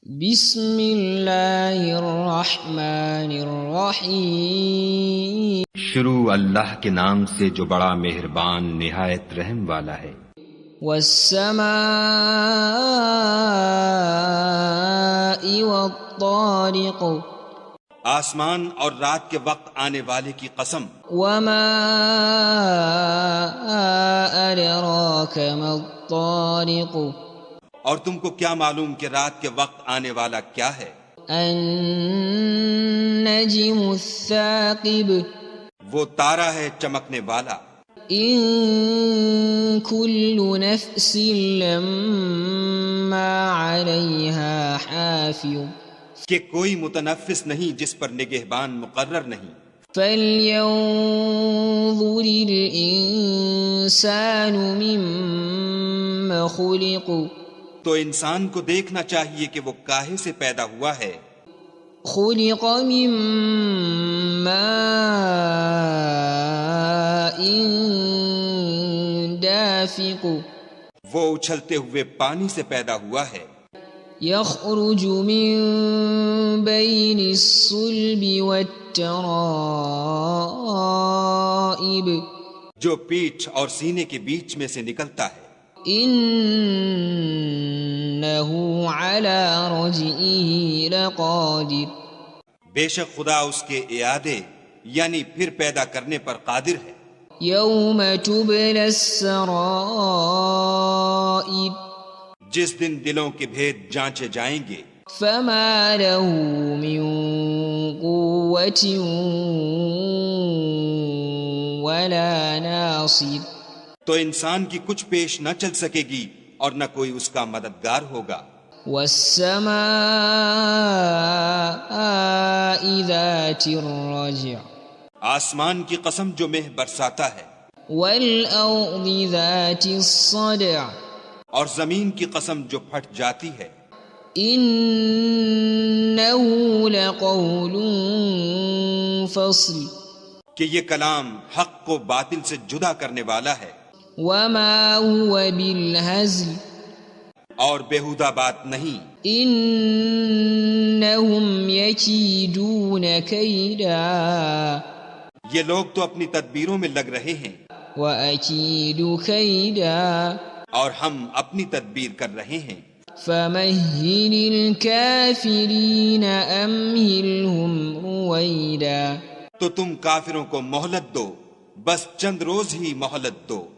بسم اللہ الرحمن الرحیم شروع اللہ کے نام سے جو بڑا مہربان نہایت رحم والا ہے۔ والسماء والطارق آسمان اور رات کے وقت آنے والے کی قسم۔ وما ادراک ما الطارق اور تم کو کیا معلوم کہ رات کے وقت آنے والا کیا ہے؟ النجم الثاقب وہ تارا ہے چمکنے والا۔ ان كل نفس لما عليها حافظ کہ کوئی متنفس نہیں جس پر نگہبان مقرر نہیں۔ فلينظر الإنسان مما خلق تو انسان کو دیکھنا چاہیے کہ وہ کاہے سے پیدا ہوا ہے۔ خلق من ماء دافق وہ اچھلتے ہوئے پانی سے پیدا ہوا ہے۔ يخرج من بين الصلب والترائب جو پیٹھ اور سینے کے بیچ میں سے نکلتا ہے۔ انه على رجعه لقادر بے شک خدا اس کے اعادے یعنی پھر پیدا کرنے پر قادر ہے۔ يوم تبلى السرائر جس دن دلوں کے بھید جانچے جائیں گے۔ فما له من قوة ولا ناصر تو انسان کی کچھ پیش نہ چل سکے گی اور نہ کوئی اس کا مددگار ہوگا۔ والسماء ذات الرجع آسمان کی قسم جو مہ برساتا ہے۔ والأرض ذات الصدع اور زمین کی قسم جو پھٹ جاتی ہے۔ إنه لقول فصل کہ یہ کلام حق کو باطل سے جدا کرنے والا ہے۔ وما هو بالهزل اور بیہودہ بات نہیں۔ إنهم يكيدون كيدا یہ لوگ تو اپنی تدبیروں میں لگ رہے ہیں وأكيد كيدا اور ہم اپنی تدبیر کر رہے ہیں۔ فمهل الكافرين أمهلهم رويدا تو تم کافروں کو مہلت دو، بس چند روز ہی مہلت دو۔